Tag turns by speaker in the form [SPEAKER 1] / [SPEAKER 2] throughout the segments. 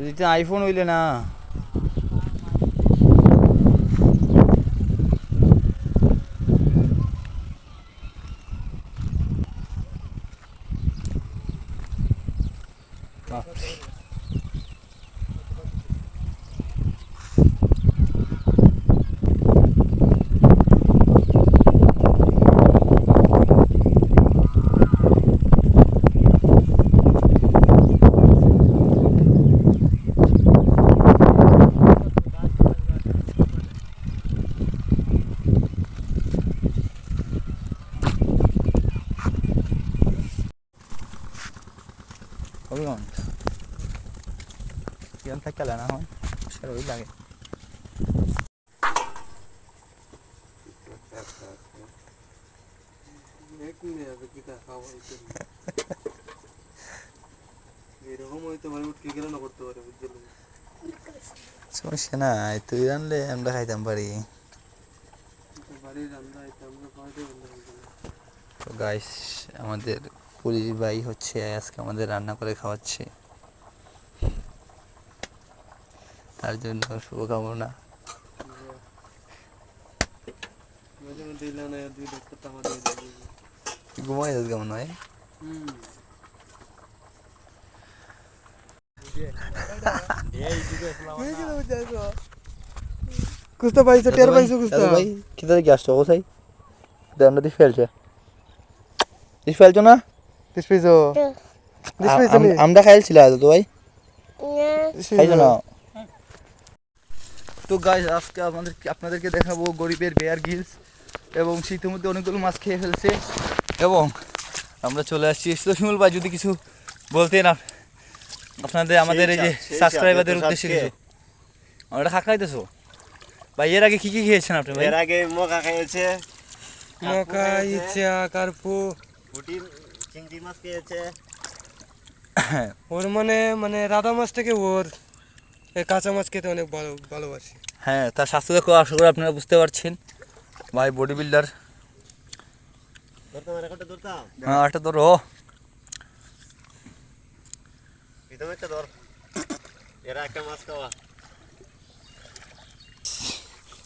[SPEAKER 1] যদি তো আইফোন হইলে না হবিগঞ্জ এখান থেকে না হয় সে ওই লাগে সমস্যা নাই তুই রানলে আমরা খাইতাম পারি তো গাইস আমাদের পুলিশ ভাই হচ্ছে আজকে আমাদের রান্না করে খাওয়াচ্ছে তার জন্য শুভকামনা ঘুমাই যাস কেমন হয়
[SPEAKER 2] কুস্তা পাইছো টের পাইছো কুস্তা
[SPEAKER 1] ভাই কিতা কি আসছো কোথায় দান্ডা দিয়ে ফেলছে দিস ফেলছো না
[SPEAKER 2] দিস পাইছো দিস পাইছো
[SPEAKER 1] আমরা খাইছিল তো ভাই খাইছো না তো গাইস আজকে আপনাদেরকে দেখাবো গরিবের বেয়ার গিলস এবং শীতের মধ্যে অনেকগুলো মাছ খেয়ে ফেলছে এবং আমরা চলে আসছি শিমুল ভাই যদি কিছু বলতেন আপনাদের আমাদের এই যে সাবস্ক্রাইবারদের উদ্দেশ্যে কিছু আমরা খাইতেছো ভাই এর আগে কি কি খেয়েছেন আপনি ভাই
[SPEAKER 3] এর আগে মকা খেয়েছে
[SPEAKER 2] মকা ইচ্ছা কার্পু
[SPEAKER 3] পুঁটি চিংড়ি মাছ খেয়েছে
[SPEAKER 2] ওর মানে রাধা মাছ থেকে ওর কাঁচা মাছ খেতে অনেক ভালোবাসি
[SPEAKER 1] হ্যাঁ তার স্বাস্থ্য দেখো আশা করি আপনারা বুঝতে পারছেন ভাই বডি বিল্ডার
[SPEAKER 3] ধরতাম রেকর্ডটা ধরতাম
[SPEAKER 1] হ্যাঁ একটা ধরো
[SPEAKER 3] প্রথমে একটা ধর এরা একটা মাছ খাওয়া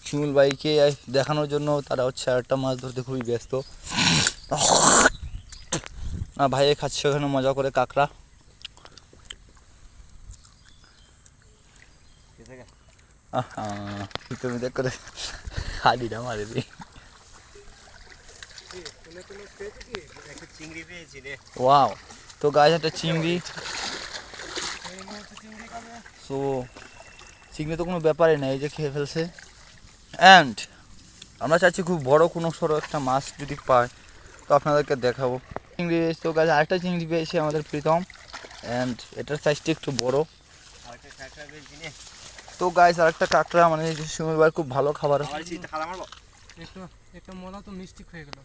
[SPEAKER 1] শিমুল ভাইকে দেখানোর জন্য তারা হচ্ছে আরেকটা মাছ ধরতে খুবই ব্যস্ত ভাইয়ে খাচ্ছে ওখানে মজা করে কাঁকড়া তুমি দেখ করে হাড়িটা মারে দিই
[SPEAKER 3] চিংড়ি পেয়েছি রে
[SPEAKER 1] ওয়াও তো গাছ একটা চিংড়ি সো চিংড়ি তো কোনো ব্যাপারই না এই যে খেয়ে ফেলছে অ্যান্ড আমরা চাচ্ছি খুব বড় কোনো সরো একটা মাছ যদি পাই তো আপনাদেরকে দেখাবো চিংড়ি তো গাছ আরেকটা চিংড়ি পেয়েছে আমাদের প্রীতম অ্যান্ড এটার সাইজটা একটু বড় তো গাইস আরেকটা কাঁকড়া মানে শিমুল ভাই খুব ভালো খাবার
[SPEAKER 2] একটা মলা তো মিষ্টি হয়ে গেল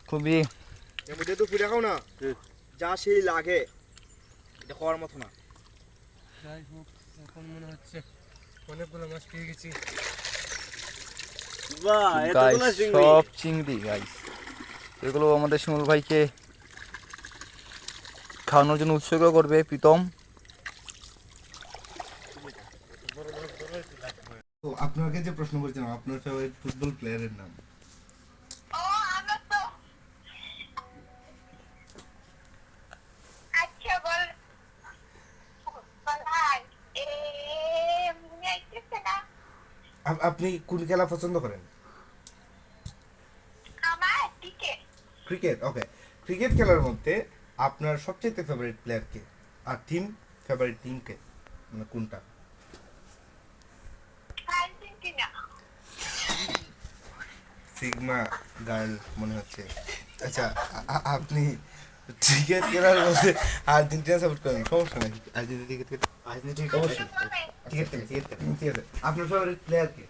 [SPEAKER 1] খুবই
[SPEAKER 3] এমনিতে তো পুরা খাও না যা সেই লাগে এটা খাওয়ার মতো না
[SPEAKER 2] যাই হোক এখন মনে হচ্ছে অনেকগুলো মাছ পেয়ে গেছি
[SPEAKER 3] বাহ এতগুলো চিংড়ি
[SPEAKER 1] সব চিংড়ি গাইস এগুলো আমাদের শিমুল ভাইকে খাওয়ানোর জন্য উৎসর্গ করবে প্রীতম
[SPEAKER 4] আপনাকে যে প্রশ্ন করেছিলাম আপনার ফেভারিট ফুটবল প্লেয়ারের নাম আপনি কোন খেলা পছন্দ করেন ক্রিকেট ওকে ক্রিকেট খেলার মধ্যে আপনার সবচেয়ে ফেভারিট প্লেয়ার কে আর ফেভারিট টিম কে মানে কোনটা সিগমা গার্ল মনে হচ্ছে আচ্ছা আপনি ক্রিকেট খেলার মধ্যে আর্জেন্টিনা সাপোর্ট করেন সমস্যা নাই আর্জেন্টিনা অবশ্যই ঠিক আছে আপনার ফেভারিট প্লেয়ার কে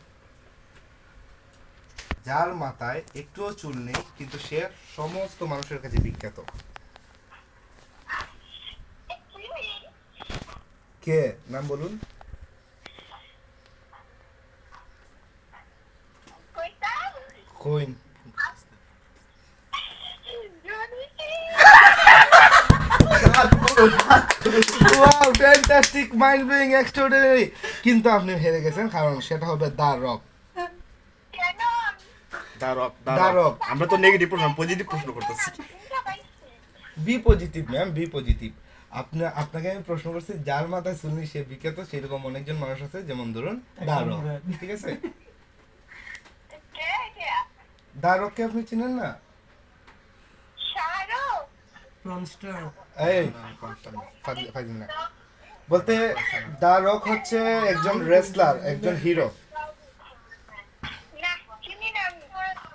[SPEAKER 4] যার মাথায় একটুও চুল নেই কিন্তু সে সমস্ত মানুষের কাছে বিখ্যাত কে নাম বলুন coin wow fantastic mind blowing extraordinary, কিন্তু আপনি হেরে গেছেন, কারণ সেটা হবে দা রক।
[SPEAKER 5] কেন?
[SPEAKER 3] দাঁড়ক
[SPEAKER 4] দাঁড়ক।
[SPEAKER 3] আমরা তো নেগেটিভ প্রশ্ন পজিটিভ প্রশ্ন করতেছি।
[SPEAKER 5] তিনটা পাইছি।
[SPEAKER 4] B positive ma'am, B positive. আপনাকে আমি প্রশ্ন করছি যার মাথায় শুনি সে বিখ্যাত, সেরকম অনেকজন মানুষ আছে, যেমন ধরুন দা রক, ঠিক আছে?
[SPEAKER 5] কে কে?
[SPEAKER 4] দা রককে আপনি চিনেন না?
[SPEAKER 5] শাহরুখ?
[SPEAKER 2] প্রনস্টার
[SPEAKER 4] এই ফাজিল না বলতে, দা রক হচ্ছে একজন রেসলার, একজন হিরো।
[SPEAKER 5] না, চিনি না আমি।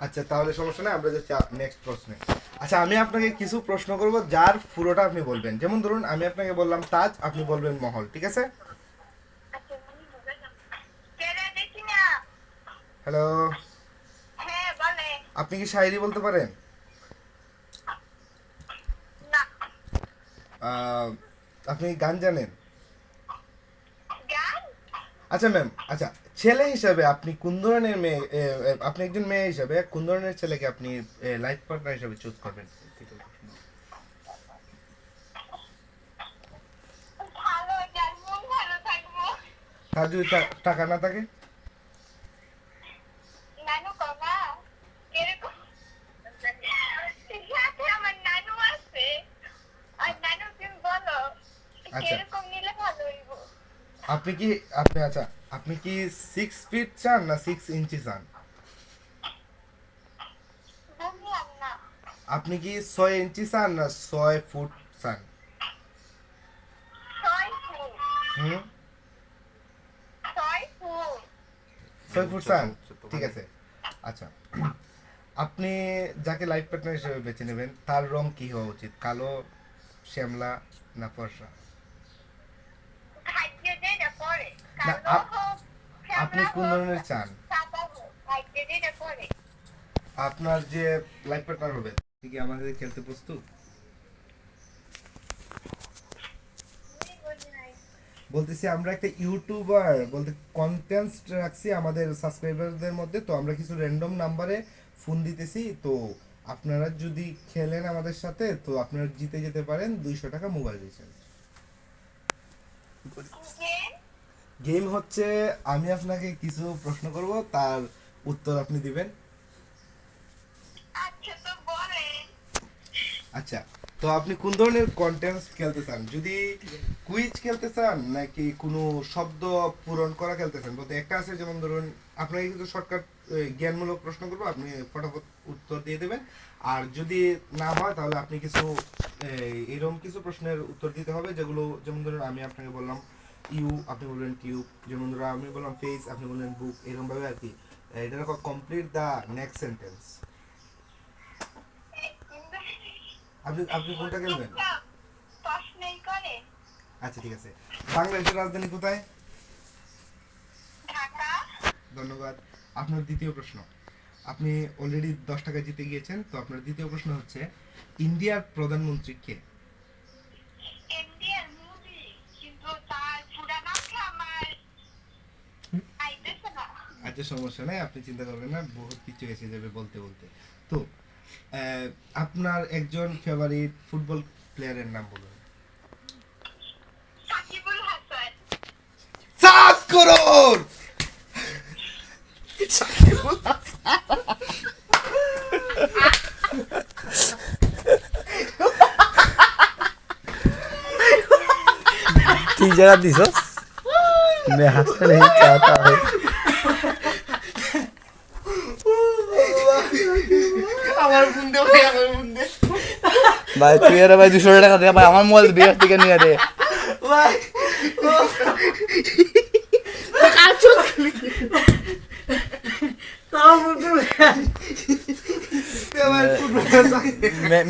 [SPEAKER 4] আচ্ছা তাহলে সমস্যা নেই, আমরা যাচ্ছি নেক্সট প্রশ্নে। আচ্ছা আমি আপনাকে কিছু প্রশ্ন করব যার পুরোটা আপনি বলবেন। যেমন ধরুন আমি আপনাকে বললাম তাজ, আপনি বলবেন মহল, ঠিক আছে?
[SPEAKER 5] আচ্ছা, কেন দেখি না?
[SPEAKER 4] হ্যালো,
[SPEAKER 5] হ্যাঁ, বলে।
[SPEAKER 4] আপনি কি শায়রি বলতে পারেন?
[SPEAKER 5] না।
[SPEAKER 4] আহ, আপনি গান জানেন?
[SPEAKER 5] গান?
[SPEAKER 4] আচ্ছা ম্যাম, আচ্ছা ছেলে হিসাবে আপনি কোন ধরনের মেয়ে, আপনি একজন মেয়ে হিসাবে কোন ধরনের ছেলেকে আপনি লাইফ পার্টনার হিসাবে চুজ করবেন?
[SPEAKER 5] ভালো, যার মন ভালো থাকবো।
[SPEAKER 4] তার যদি টাকা না থাকে?
[SPEAKER 5] নানু বাবা, কিরকম? সাথে আমার নানু আছে। আর নানু, তুমি বলো,
[SPEAKER 4] আচ্ছা।
[SPEAKER 5] কিরকম নিলে ভালো হইব?
[SPEAKER 4] আপনি কি 6 ফিট চান না 6 ইঞ্চি চান?
[SPEAKER 5] বুঝলাম না।
[SPEAKER 4] আপনি কি 6 ইঞ্চি চান না 6 ফুট চান?
[SPEAKER 5] 6 ফুট।
[SPEAKER 4] হুম,
[SPEAKER 5] 6 ফুট।
[SPEAKER 4] 6 ফুট চান, ঠিক আছে। আচ্ছা আপনি যাকে লাইফ পার্টনার হিসেবে বেছে নেবেন তার রং কি হওয়া উচিত? কালো, শ্যামলা না ফর্সা?
[SPEAKER 5] ভাগ্য যেটা করে।
[SPEAKER 4] না,
[SPEAKER 5] কালো হোক,
[SPEAKER 4] আপনি
[SPEAKER 5] শ্যামলা
[SPEAKER 4] কোন
[SPEAKER 5] হোক,
[SPEAKER 4] ধরনের চান?
[SPEAKER 5] সাদা হোক, ভাগ্য যেটা করে।
[SPEAKER 4] আপনার যে লাইফ পার্টনার হবে আপনি কি আমাদের খেলতে প্রস্তুত?
[SPEAKER 5] আমি বুঝি নাই।
[SPEAKER 4] বলতেছি আমরা একটা ইউটিউবার বলতে কন্টেন্ট রাখছি আমাদের সাবস্ক্রাইবারদের মধ্যে, তো আমরা কিছু র্যান্ডম নাম্বারে ফোন দিতেছি, তো আপনারা যদি খেলেন আমাদের সাথে তো আপনারা জিতে যেতে পারেন 200 টাকা মোবাইল রিচার্জ।
[SPEAKER 5] যে
[SPEAKER 4] গেম হচ্ছে আমি আপনাকে কিছু প্রশ্ন করব, তার উত্তর আপনি দিবেন।
[SPEAKER 5] আচ্ছা, তো বলেন।
[SPEAKER 4] আচ্ছা তো আপনি কোন ধরনের কন্টেন্ট খেলতে চান? যদি কুইজ খেলতে চান নাকি কোনো শব্দ পূরণ করা খেলতে চান? বলতে একটা আছে, যেমন ধরুন আপনাকে কিছু শর্টকাট জ্ঞানমূলক প্রশ্ন করবো, আপনি ফটাফট উত্তর দিয়ে দেবেন। আর যদি না হয় তাহলে আপনি কিছু এরকম কিছু প্রশ্নের উত্তর দিতে হবে, যেগুলো যেমন ধরুন আমি আপনাকে বললাম ইউ, আপনি বলবেন টিউব। যেমন ধরুন আমি বললাম ফেস, আপনি বললেন বুক, এরকম ভাবে আর কি। এটা কমপ্লিট দ্য নেক্সট সেন্টেন্স। আপনি কোনটা খেলবেন?
[SPEAKER 5] প্রশ্নই করে।
[SPEAKER 4] আচ্ছা ঠিক আছে। বাংলাদেশের রাজধানী কোথায়?
[SPEAKER 5] ঢাকা।
[SPEAKER 4] ধন্যবাদ। আপনার দ্বিতীয় প্রশ্ন, আপনি অলরেডি 10 টাকা জিতে গিয়েছেন, তো আপনার দ্বিতীয় প্রশ্ন হচ্ছে ইন্ডিয়ার প্রধানমন্ত্রী কে?
[SPEAKER 5] ইন্ডিয়ান মুভি, কিন্তু তার পুরা নামটা আমার আইতেছে না।
[SPEAKER 4] আচ্ছা সমস্যা নাই, আপনি চিন্তা করবেন না, বহুত কিছু এসে যাবে বলতে বলতে। তো আপনার একজন ফেভারিট ফুটবল প্লেয়ারের নাম বলুন।
[SPEAKER 5] সাকিবুল হাসান।
[SPEAKER 4] 7 করোড়।
[SPEAKER 1] ठीक जगह दिसो मैं हंसना नहीं चाहता हूँ
[SPEAKER 3] আমার ফোন দে ভাই, আমার ফোন দে
[SPEAKER 1] भाई तू यार भाई 200 টাকা দে ভাই আমার মোবাইল বিয়ার থেকে নিয়ে দে
[SPEAKER 3] ভাই।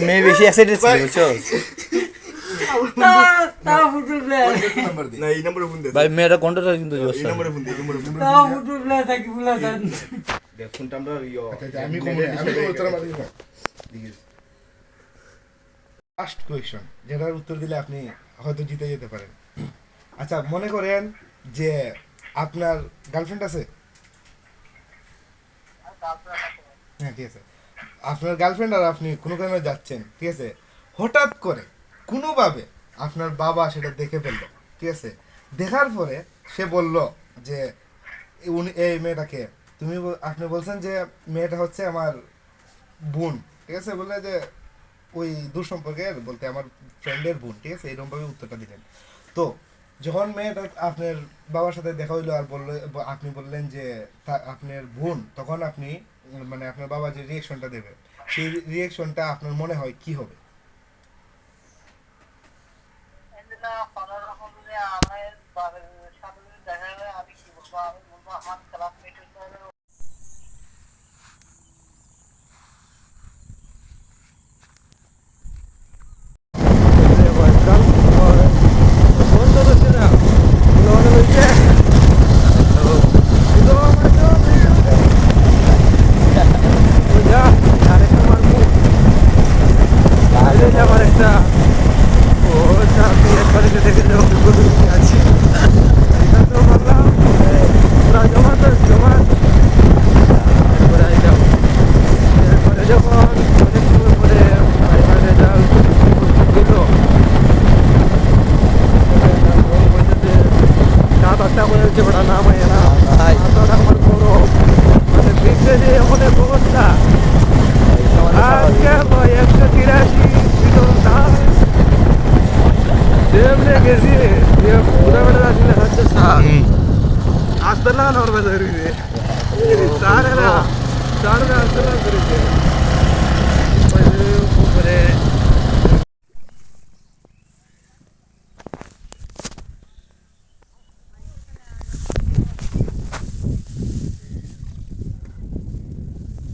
[SPEAKER 1] मैं বেশি এক্সাইটেড ছিল বুঝছো
[SPEAKER 4] নাম্বার দিন।
[SPEAKER 3] না, এই নম্বরে ফোন দে।
[SPEAKER 1] ভাই মেয়েটা কন্ট্রোল কিন্তু
[SPEAKER 3] এই
[SPEAKER 1] জোস
[SPEAKER 3] নম্বরে ফোন দে, এই নম্বরে ফোন দে। দে ফোনটা আমরা
[SPEAKER 4] আচ্ছা, আমি উত্তর মারি না। ফার্স্ট কোয়েশ্চন, যেটার উত্তর দিলে আপনি হয়তো জিতে যেতে পারেন। আচ্ছা মনে করেন যে আপনার গার্লফ্রেন্ড আছে? হ্যাঁ ঠিক আছে। আপনার গার্লফ্রেন্ড আর আপনি কোনো কারণে যাচ্ছেন, ঠিক আছে, হঠাৎ করে কোনোভাবে আপনার বাবা সেটা দেখে ফেললো, ঠিক আছে? দেখার পরে সে বলল যে উনি এই মেয়েটাকে আপনি বলছেন যে মেয়েটা হচ্ছে আমার বোন, ঠিক আছে? বললে যে ওই দূর সম্পর্কের বলতে আমার ফ্রেন্ডের বোন, ঠিক আছে? এরকমভাবে উত্তরটা দিলেন। তো যখন মেয়েটা আপনার বাবার সাথে দেখা হইলো আর বললো, আপনি বললেন যে আপনার বোন, তখন আপনি মানে আপনার বাবা যে রিয়েকশনটা দেবে, সেই রিয়েকশনটা আপনার মনে হয় কি হবে?
[SPEAKER 2] আমার একটা ও চাকরি একবারে দেখে যাবো আছি এটা তো বললাম পুরা জমা তো জমা এরপরে যাবো। এরপরে যখন অনেক সময় পরে প্রাইমারি রেজাল্ট দিল, 7-8টা হয়েছে ওটা নাম হয় না আমার বড় মানে দেখতে যে অনেক অবস্থা আজকে 183 যেমনি গেছি পুরা বেড়ে আসলে হচ্ছে আসতে না নর্মাল ধরেছে সারেরা আসতে না ধরেছে উপরে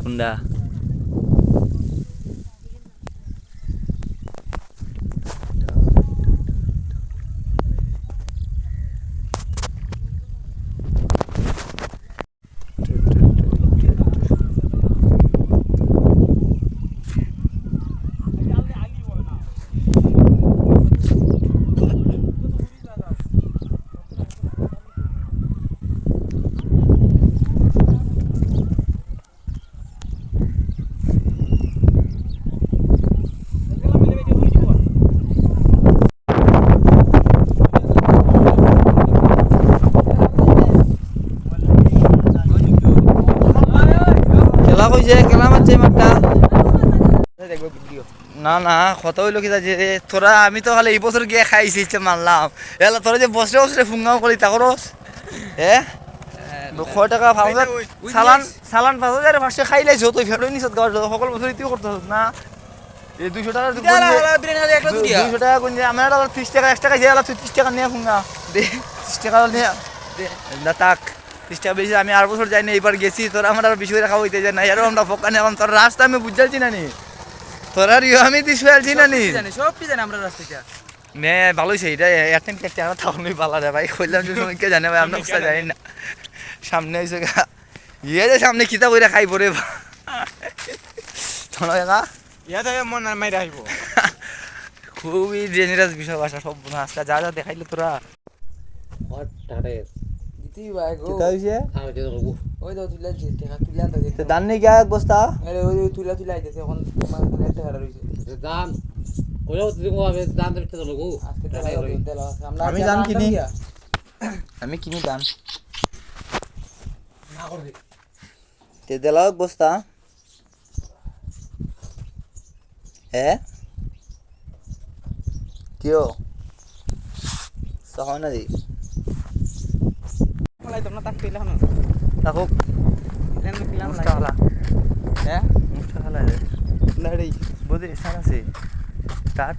[SPEAKER 1] কোনটা খেলা কইছে খেলা মারছে মাঠটা না না কথা হইলো কি যে তোরা আমি তো খালি এই বছর গিয়ে খাইছি ইচ্ছে মানলাম এলা তোরা যে বছরে বছরে ফুঙ্গাও করি তা করস হ্যাঁ 200 টাকা 5000 সালান 5000 ফার্স্টে খাই লাইছো তুই ফেরোই নিছ গাওয়ার সকল বছর তুই করতেছ না এই 200 টাকা 200 টাকা কোন যে আমার 30 টাকা এক্সট্রা খাইছে এলা তুই 30 টাকা নিয়ে ফুঙ্গা দে 30 টাকা নিয়ে দে না তাক 30 টাকা বেশি আমি আর বছর যাই না এইবার গেছি তোরা আমার আর বেশি করে খাওয়া হইতে যায় না এরকম আমরা ফোকানে এখন তোর রাস্তা আমি বুঝালছি না নি তোরা রিও আমি দিছি আলছি না নি
[SPEAKER 2] সব কি জানে আমরা রাস্তাটা
[SPEAKER 1] মে ভালোই সেই এটা এয়ারটেল কেটে আমরা তাহলেই ভালো রে ভাই কইলাম যে সময় কে জানে ভাই আমরা কোথা জানি না সামনে হইছে গা ইয়ে যে সামনে খিতা কইরা খাই পরে তোরা না
[SPEAKER 2] ইয়া থেকে মন মাইরা আইবো
[SPEAKER 1] খুবই ডেঞ্জারাস বিষয় ভাষা সব আজকে যা যা দেখাইলে তোরা
[SPEAKER 6] দিতেই ভাই গো
[SPEAKER 1] কিতা হইছে
[SPEAKER 6] ওই দাও তুলে দিছে টাকা তুলে আনতে দিতে
[SPEAKER 1] তো দান নেই গা এক বস্তা
[SPEAKER 6] আরে ওই তুলে আইতেছে এখন তোমার তুলে একটা হারা রইছে
[SPEAKER 7] দাম ওইও তুমি হবে দাম দিতে তো লগো
[SPEAKER 6] আজকে তেলা আমরা
[SPEAKER 1] আমি দান কিনি আমি কিনি দান
[SPEAKER 6] না করবে
[SPEAKER 1] তে দেলাও এক বস্তা হ্যাঁ কিও সহনা দি
[SPEAKER 6] मलाई তোমরা তাক পেলা না
[SPEAKER 1] তাকো
[SPEAKER 6] এলেন কিলাম
[SPEAKER 1] মুস্তাহালা
[SPEAKER 6] হ্যাঁ
[SPEAKER 1] মুস্তাহালা রে
[SPEAKER 6] লড়াই
[SPEAKER 1] বুঝি সারা সে স্টার্ট